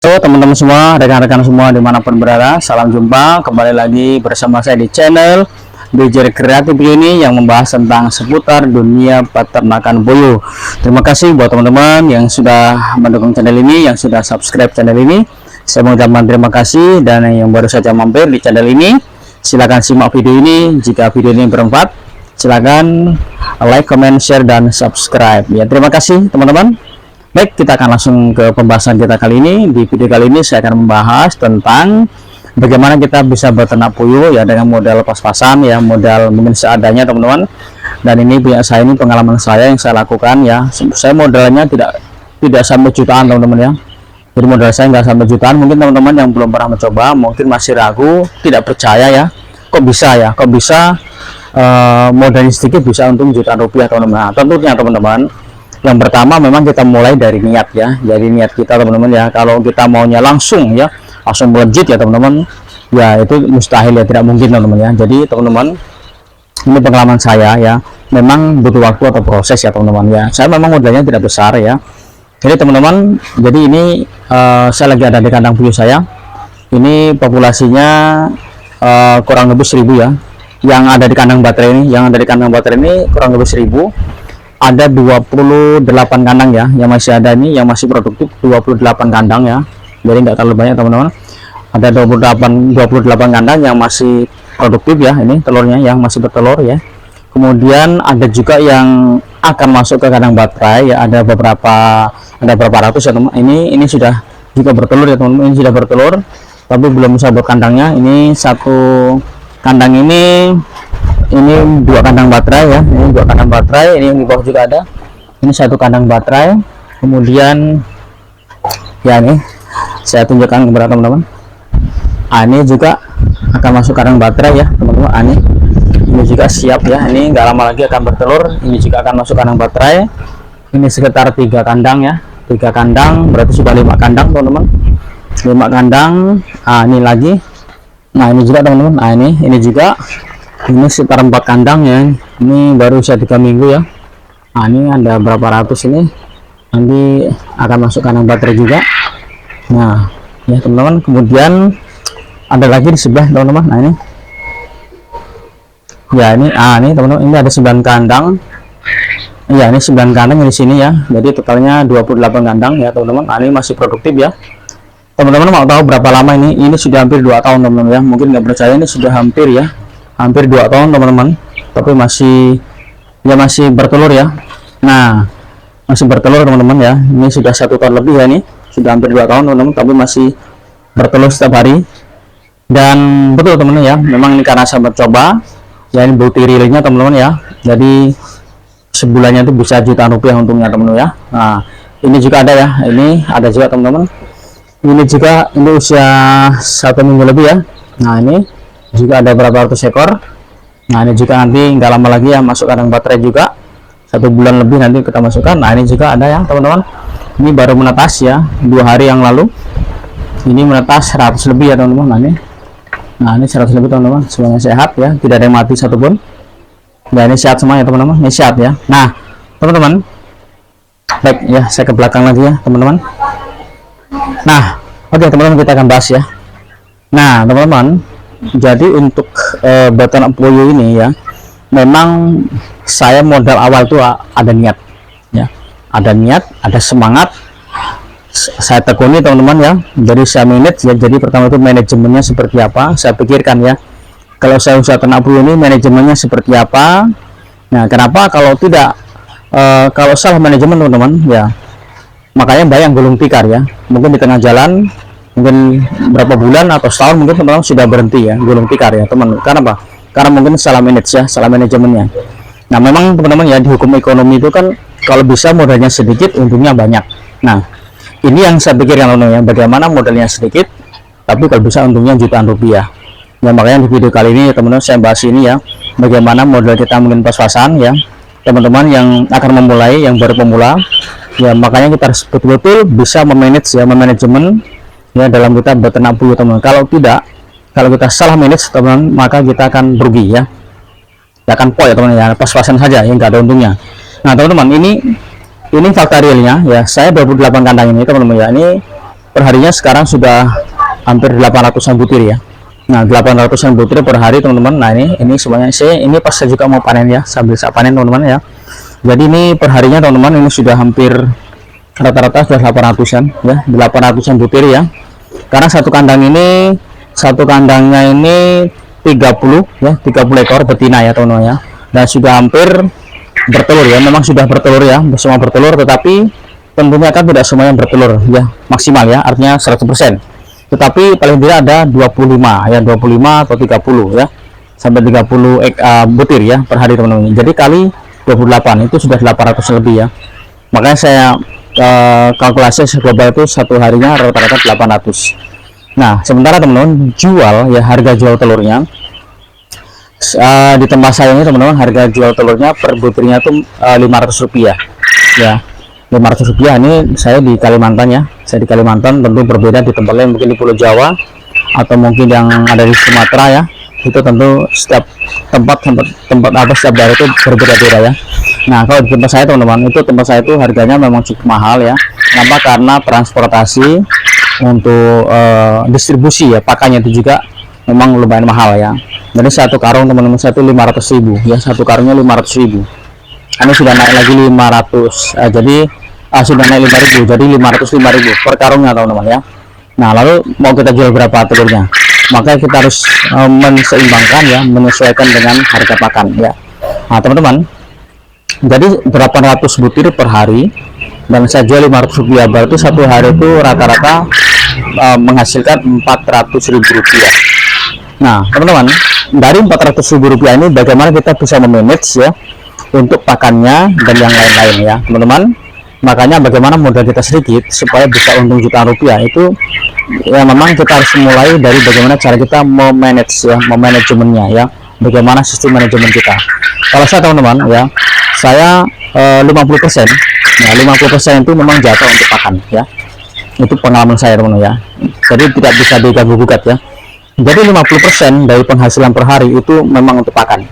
Halo teman-teman semua, rekan-rekan semua dimanapun berada, salam jumpa kembali lagi bersama saya di channel Belajar Kreatif ini yang membahas tentang seputar dunia peternakan puyuh. Terima kasih buat teman-teman yang sudah mendukung channel ini, yang sudah subscribe channel ini. Saya mengucapkan terima kasih, dan yang baru saja mampir di channel ini, silakan simak video ini. Jika video ini bermanfaat, silakan like, comment, share, dan subscribe. Ya, terima kasih teman-teman. Baik, kita akan langsung ke pembahasan kita kali ini. Di video kali ini saya akan membahas tentang bagaimana kita bisa beternak puyuh ya dengan modal pas-pasan ya, modal mungkin seadanya teman-teman. Dan ini punya saya, ini pengalaman saya yang saya lakukan ya. Saya modalnya tidak sampai jutaan teman-teman ya. Jadi modal saya nggak sampai jutaan. Mungkin teman-teman yang belum pernah mencoba mungkin masih ragu, tidak percaya ya. Kok bisa ya? Kok bisa modalnya sedikit bisa untung jutaan rupiah teman-teman. Nah, tentunya teman-teman, yang pertama memang kita mulai dari niat ya. Jadi niat kita teman-teman ya, kalau kita maunya langsung ya, langsung melejit ya teman-teman, ya itu mustahil ya, tidak mungkin teman-teman ya. Jadi teman-teman, ini pengalaman saya ya, memang butuh waktu atau proses ya teman-teman ya. Saya memang modalnya tidak besar ya. Jadi teman-teman, jadi ini saya lagi ada di kandang puyuh saya. Ini populasinya kurang lebih 1000 ya. Yang ada di kandang baterai ini, kurang lebih 1000. Ada 28 kandang ya yang masih ada, ini yang masih produktif 28 kandang ya, jadi nggak terlalu banyak teman-teman. Ada 28 kandang yang masih produktif ya, ini telurnya yang masih bertelur ya. Kemudian ada juga yang akan masuk ke kandang baterai ya, ada beberapa ratus ya teman. Ini sudah juga bertelur ya teman-teman, ini sudah bertelur tapi belum bisa buat kandangnya. Ini satu kandang, ini 2 kandang baterai ya, ini 2 kandang baterai, ini di bawah juga ada, ini 1 kandang baterai. Kemudian ya, ini saya tunjukkan kepada teman-teman. Ini juga akan masuk kandang baterai ya teman-teman. Ini juga siap ya, ini nggak lama lagi akan bertelur. Ini juga akan masuk kandang baterai. Ini sekitar 3 kandang ya, 3 kandang berarti sudah 5 kandang teman-teman, 5 kandang. Ini lagi, nah ini juga teman-teman. Ini juga, ini sekitar 4 kandang ya, ini baru usia 3 minggu ya. Ini ada berapa ratus, ini nanti akan masuk kandang baterai juga. Nah ya teman-teman, kemudian ada lagi di sebelah teman-teman. Ini ya, ini teman-teman, ini ada 9 kandang ya, ini 9 kandang di sini ya, jadi totalnya 28 kandang ya teman-teman. Ini masih produktif ya teman-teman. Mau tahu berapa lama ini sudah hampir 2 tahun teman-teman ya. Mungkin nggak percaya, ini sudah hampir 2 tahun teman-teman, tapi masih bertelur ya. Nah, masih bertelur teman-teman ya. Ini sudah 1 tahun lebih ya, ini sudah hampir 2 tahun teman-teman, tapi masih bertelur setiap hari. Dan betul teman-teman ya, memang ini karena saya mencoba ya, ini bukti realnya teman-teman ya. Jadi sebulannya itu bisa jutaan rupiah untungnya teman-teman ya. Nah, ini juga ada ya, ini ada juga teman-teman. Ini juga, ini usia 1 minggu lebih ya. Nah, ini juga ada berapa ratus ekor. Nah, ini juga nanti nggak lama lagi ya masuk kandang baterai juga, 1 bulan lebih nanti kita masukkan. Nah, ini juga ada ya teman-teman. Ini baru menetas ya, 2 hari yang lalu. Ini menetas 100 lebih ya teman-teman. Nah, ini 100 lebih teman-teman, semuanya sehat ya, tidak ada yang mati satupun. Nah, ini sehat semuanya teman-teman, ini sehat ya. Nah teman-teman, baik ya, saya ke belakang lagi ya teman-teman. Nah oke teman-teman, kita akan bahas ya. Nah teman-teman, jadi untuk beternak puyuh ini ya, memang saya modal awal itu ada niat ya, ada niat, ada semangat. Saya tekuni teman-teman ya, jadi saya manage ya. Jadi pertama itu manajemennya seperti apa, saya pikirkan ya. Kalau saya usaha ternak puyuh ini manajemennya seperti apa. Nah kenapa kalau tidak, kalau salah manajemen teman-teman ya, makanya banyak gulung tikar ya. Mungkin di tengah jalan, mungkin berapa bulan atau setahun mungkin teman-teman sudah berhenti ya gulung tikar ya teman. Karena apa? Karena mungkin salah manage ya, salah manajemennya. Nah memang teman-teman ya, di hukum ekonomi itu kan kalau bisa modalnya sedikit untungnya banyak. Nah ini yang saya pikirkan teman-teman ya, bagaimana modalnya sedikit tapi kalau bisa untungnya jutaan rupiah ya. Makanya di video kali ini teman-teman saya bahas ini ya, bagaimana modal kita mungkin pas-pasan ya teman-teman yang akan memulai, yang baru pemula ya. Makanya kita harus betul-betul bisa memanage ya, memanajemen ya dalam kita beternak puyuh teman-teman. Kalau tidak, kalau kita salah manage teman-teman, maka kita akan rugi ya, akan poin ya teman-teman ya, pas-pasan saja yang nggak ada untungnya. Nah teman-teman, ini fakta realnya ya. Saya 28 kandang ini teman-teman ya, ini perharinya sekarang sudah hampir 800-an butir ya. Nah, 800-an butir per hari teman-teman. Nah, ini semuanya ini pas saya juga mau panen ya, sambil saya panen teman-teman ya. Jadi ini perharinya teman-teman ini sudah hampir rata-rata sudah 800-an ya, 800-an butir ya. Karena satu kandangnya ini 30 ya, 30 ekor betina ya teman-teman ya. Dan sudah hampir bertelur ya, memang sudah bertelur ya, semua bertelur, tetapi tentunya kan tidak semuanya bertelur ya maksimal ya, artinya 100%. Tetapi paling tidak ada 25 ya, 25 atau 30 ya, sampai 30 butir ya per hari teman-teman. Jadi kali 28 itu sudah 800 lebih ya. Makanya saya kalkulasi global itu satu harinya rata-rata 800. Nah, sementara teman-teman jual ya, harga jual telurnya di tempat saya ini teman-teman, harga jual telurnya per butirnya tuh 500 rupiah ya, 500 rupiah. Ini saya di Kalimantan ya, saya di Kalimantan, tentu berbeda di tempat lain, mungkin di Pulau Jawa atau mungkin yang ada di Sumatera ya, itu tentu setiap tempat setiap daerah itu berbeda-beda ya. Nah, kalau di tempat saya teman-teman, itu tempat saya itu harganya memang cukup mahal ya. Kenapa? Karena transportasi untuk distribusi ya, pakannya itu juga memang lumayan mahal ya. Jadi satu karung teman-teman saya itu 500.000 ya, satu karungnya 500.000. Ini sudah naik lagi 500, jadi sudah naik 5.000, jadi 505.000 per karungnya teman-teman ya. Nah, lalu mau kita jual berapa telurnya? Maka kita harus menseimbangkan ya, menyesuaikan dengan harga pakan ya. Nah teman-teman, jadi 800 butir per hari dan saya jual 500 rupiah, berarti satu hari itu rata-rata menghasilkan 400.000 rupiah. Nah teman-teman, dari 400.000 rupiah ini bagaimana kita bisa memanage ya untuk pakannya dan yang lain-lain ya teman-teman. Makanya bagaimana modal kita sedikit supaya bisa untung jutaan rupiah, itu ya memang kita harus mulai dari bagaimana cara kita memanage ya, memanajemennya ya, bagaimana sistem manajemen kita. Kalau saya teman-teman ya, saya 50% ya, 50% itu memang jatuh untuk pakan ya, itu pengalaman saya teman-teman ya, jadi tidak bisa diganggu gugat ya. Jadi 50% dari penghasilan per hari itu memang untuk pakan.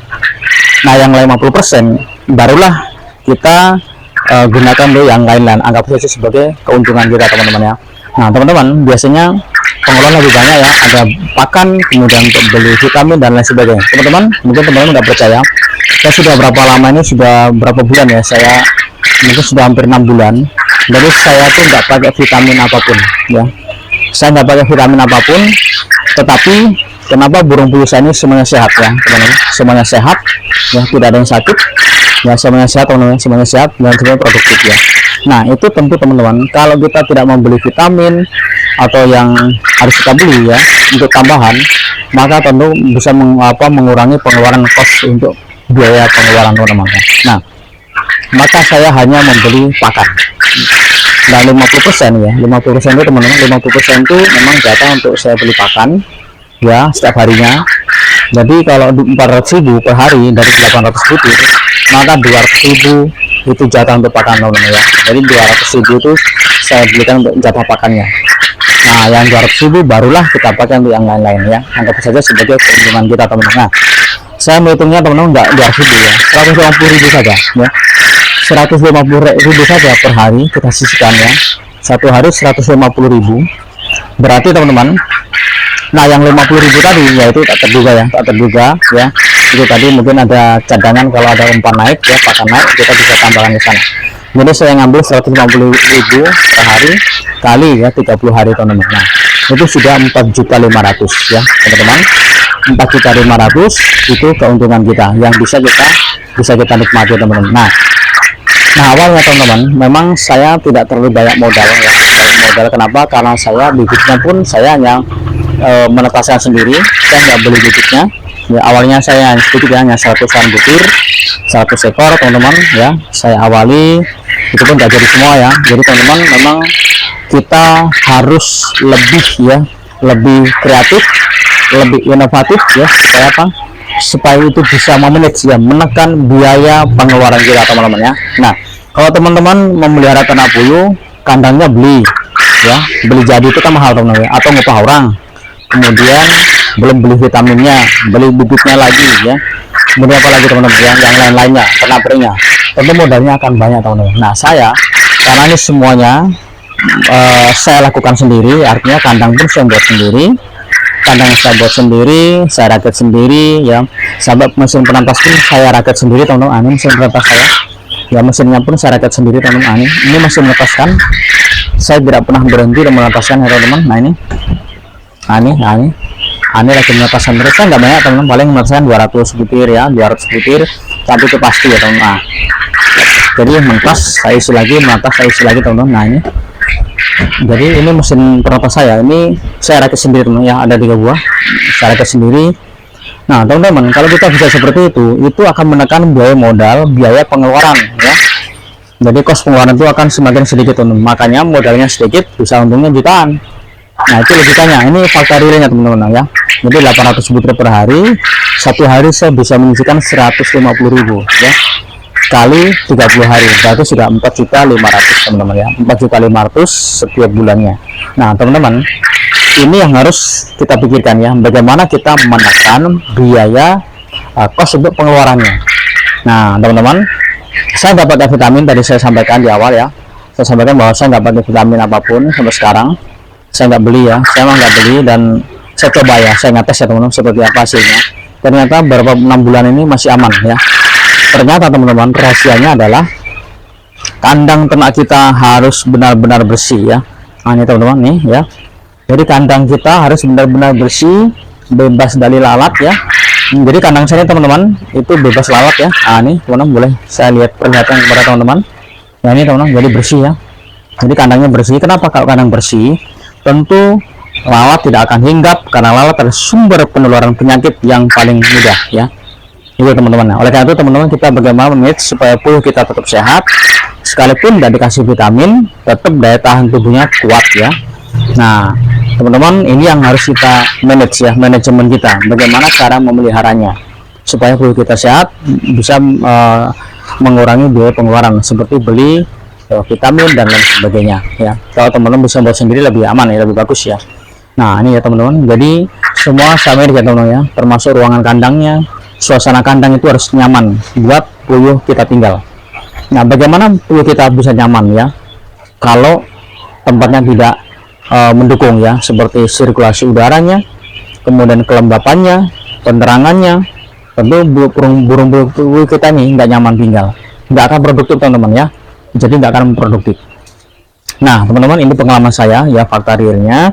Nah yang lain 50% barulah kita gunakan deh yang lain-lain, anggap saja sebagai keuntungan kita teman-teman ya. Nah teman-teman, biasanya pengelolaan lebih banyak ya, ada pakan, kemudian untuk beli vitamin dan lain sebagainya. Teman-teman, mungkin teman-teman nggak percaya, saya sudah berapa lama ini, sudah berapa bulan ya, saya mungkin sudah hampir 6 bulan. Jadi saya tuh nggak pakai vitamin apapun ya, saya nggak pakai vitamin apapun. Tetapi kenapa burung puyuh saya ini semuanya sehat ya teman-teman, semuanya sehat ya, tidak ada yang sakit ya, semuanya sehat teman-teman, semuanya sehat dan semuanya produktif ya. Nah itu tentu teman-teman, kalau kita tidak membeli vitamin atau yang harus kita beli ya untuk tambahan, maka tentu bisa mengurangi pengeluaran kos untuk biaya pengeluaran teman-teman. Nah maka saya hanya membeli pakan. Nah 50% ya, 50% itu teman-teman, 50% itu memang jatah untuk saya beli pakan ya setiap harinya. Jadi kalau 400.000 per hari dari 800 butir, maka 200.000 itu jatah untuk pakan teman-teman ya. Jadi 200.000 itu saya belikan untuk jatah pakannya. Nah yang 200.000 barulah kita pakai untuk yang lain-lain ya, anggap saja sebagai keuntungan kita teman-teman. Nah saya menghitungnya teman-teman enggak 200.000 ya, 150.000 saja ya, 150.000 saja per hari kita sisihkan ya, satu hari 150.000 berarti teman-teman. Nah yang 50.000 tadi yaitu tak terduga ya, tak terduga ya, itu tadi mungkin ada cadangan, kalau ada umpan naik ya, pakan naik, kita bisa tambahkan di sana. Jadi saya ngambil 150.000 per hari kali ya 30 hari teman-teman. Nah itu sudah 4.500.000 ya teman-teman, 4.500.000 itu keuntungan kita yang bisa kita nikmati teman-teman. Nah awalnya teman-teman, memang saya tidak terlalu banyak modal ya, kenapa? Karena saya bibitnya pun saya hanya menetaskan sendiri, saya nggak beli bibitnya ya. Awalnya saya sedikit ya, hanya 100-an butir, 100 ekor teman-teman ya, saya awali, itu pun nggak jadi semua ya. Jadi teman-teman, memang kita harus lebih ya, lebih kreatif, lebih inovatif ya, supaya apa? Supaya itu bisa memanage ya, menekan biaya pengeluaran kita teman-teman ya. Nah kalau teman-teman memelihara ternak puyuh, kandangnya beli ya, beli jadi itu kan mahal teman-teman ya, atau ngupah orang, kemudian belum beli vitaminnya, beli bibitnya lagi ya, kemudian apa lagi teman-teman ya, yang lain-lainnya, pernak-perniknya, tentu modalnya akan banyak teman-teman. Nah saya, karena ini semuanya saya lakukan sendiri, artinya kandang pun saya buat sendiri, kandang saya buat sendiri, saya rakit sendiri ya. Sampai mesin penampas pun saya rakit sendiri teman-teman. Ini mesin penampas saya ya, mesinnya pun saya rakit sendiri teman-teman. Ini masih melepaskan, saya tidak pernah berhenti dan melepaskan ya teman-teman. Nah ini lagi melepaskan terus, saya nggak banyak teman-teman, paling melepaskan 200 butir ya, 200 butir, tapi itu pasti ya teman-teman. Jadi mentas saya isi lagi, mentas saya isi lagi teman-teman. Nah ini jadi ini mesin penampas saya, ini saya rakit sendiri teman-teman ya, ada 3 buah saya rakit sendiri. Nah teman-teman, kalau kita bisa seperti itu akan menekan biaya modal, biaya pengeluaran ya. Jadi kos pengeluaran itu akan semakin sedikit teman-teman, makanya modalnya sedikit bisa untungnya jutaan. Nah itu logikanya, ini fakta realnya teman-teman ya. Jadi 800 butir per hari, satu hari saya bisa menyisikan 150.000 ya, kali 30 hari berarti sudah 4.500.000 teman-teman ya, 4.500.000 setiap bulannya. Nah teman-teman, ini yang harus kita pikirkan ya, bagaimana kita menekan biaya kos untuk pengeluarannya. Nah teman-teman, saya nggak pakai vitamin, tadi saya sampaikan di awal ya, saya sampaikan bahwa saya nggak pakai vitamin apapun sampai sekarang. Saya nggak beli ya, saya emang nggak beli, dan saya coba ya, saya ngetes ya teman-teman seperti apa hasilnya. Ternyata beberapa 6 bulan ini masih aman ya. Ternyata teman-teman, rahasianya adalah kandang ternak kita harus benar-benar bersih ya. Nah ini teman-teman nih ya, jadi kandang kita harus benar-benar bersih, bebas dari lalat ya. Jadi kandang saya teman-teman itu bebas lalat ya. Nah ini teman-teman, boleh saya lihat perlihatkan kepada teman-teman. Nah ini teman-teman, jadi bersih ya, jadi kandangnya bersih. Kenapa kalau kandang bersih? Tentu lalat tidak akan hinggap, karena lalat adalah sumber penularan penyakit yang paling mudah ya. Itu teman-teman. Oleh karena itu teman-teman, kita bagaimana manage supaya puluh kita tetap sehat, sekalipun tidak dikasih vitamin, tetap daya tahan tubuhnya kuat ya. Nah teman-teman, ini yang harus kita manage ya, manajemen kita, bagaimana cara memeliharanya supaya puluh kita sehat, bisa mengurangi biaya pengeluaran seperti beli vitamin dan lain sebagainya ya. Kalau teman-teman bisa buat sendiri lebih aman ya, lebih bagus ya. Nah ini ya teman-teman, jadi semua sama ya teman-teman ya, termasuk ruangan kandangnya, suasana kandang itu harus nyaman buat puyuh kita tinggal. Nah bagaimana puyuh kita bisa nyaman ya, kalau tempatnya tidak mendukung ya, seperti sirkulasi udaranya, kemudian kelembapannya, penerangannya. Tentu burung puyuh kita nih nggak nyaman tinggal, nggak akan produktif teman-teman ya, jadi nggak akan produktif. Nah teman-teman, ini pengalaman saya ya, fakta realnya.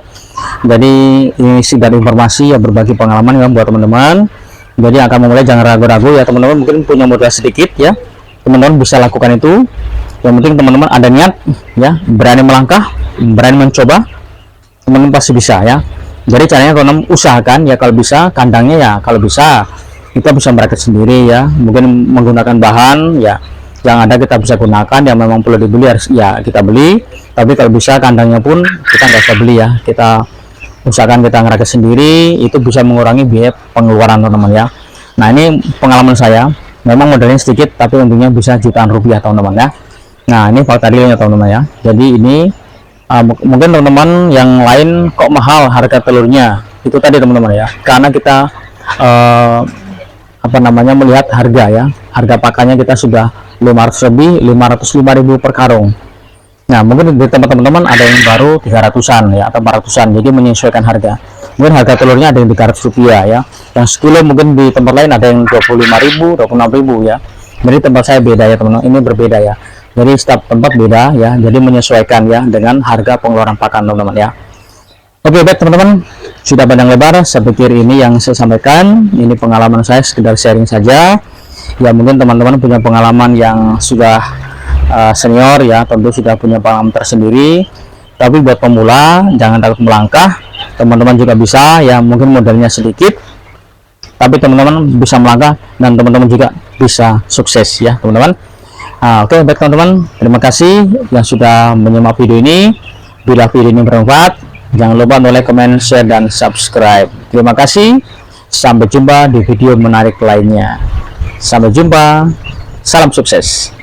Jadi ini sekedar informasi ya, berbagi pengalaman ya buat teman-teman. Jadi akan memulai jangan ragu-ragu ya teman-teman, mungkin punya modal sedikit ya, teman-teman bisa lakukan itu. Yang penting teman-teman ada niat ya, berani melangkah, berani mencoba, teman-teman pasti bisa ya. Jadi caranya teman-teman usahakan ya, kalau bisa kandangnya ya, kalau bisa kita bisa merakit sendiri ya, mungkin menggunakan bahan ya yang ada kita bisa gunakan, yang memang perlu dibeli harus ya kita beli. Tapi kalau bisa kandangnya pun kita nggak usah beli ya, kita usahakan kita ngerakit sendiri, itu bisa mengurangi biaya pengeluaran teman-teman ya. Nah ini pengalaman saya, memang modalnya sedikit tapi untungnya bisa jutaan rupiah teman-teman ya. Nah ini fakta realnya teman-teman ya. Jadi ini mungkin teman-teman yang lain kok mahal harga telurnya, itu tadi teman-teman ya, karena kita melihat harga ya, harga pakannya kita sudah 500 lebih, 505.000 per karung. Nah mungkin di tempat teman-teman ada yang baru 300-an ya, atau 400-an, jadi menyesuaikan harga. Mungkin harga telurnya ada yang 300 rupiah ya, yang sekilo mungkin di tempat lain ada yang 25.000, 26.000 ya. Jadi tempat saya beda ya teman-teman, ini berbeda ya, jadi setiap tempat beda ya, jadi menyesuaikan ya dengan harga pengeluaran pakan teman-teman ya. Oke baik teman-teman, sudah panjang lebar, saya pikir ini yang saya sampaikan, ini pengalaman saya, sekedar sharing saja ya. Mungkin teman-teman punya pengalaman yang sudah senior ya, tentu sudah punya pengalaman tersendiri. Tapi buat pemula jangan takut melangkah, teman-teman juga bisa ya, mungkin modalnya sedikit tapi teman-teman bisa melangkah dan teman-teman juga bisa sukses ya teman-teman. Oke baik teman-teman, terima kasih yang sudah menyimak video ini. Bila video ini bermanfaat, jangan lupa like, comment, share, dan subscribe. Terima kasih, sampai jumpa di video menarik lainnya. Sampai jumpa, salam sukses.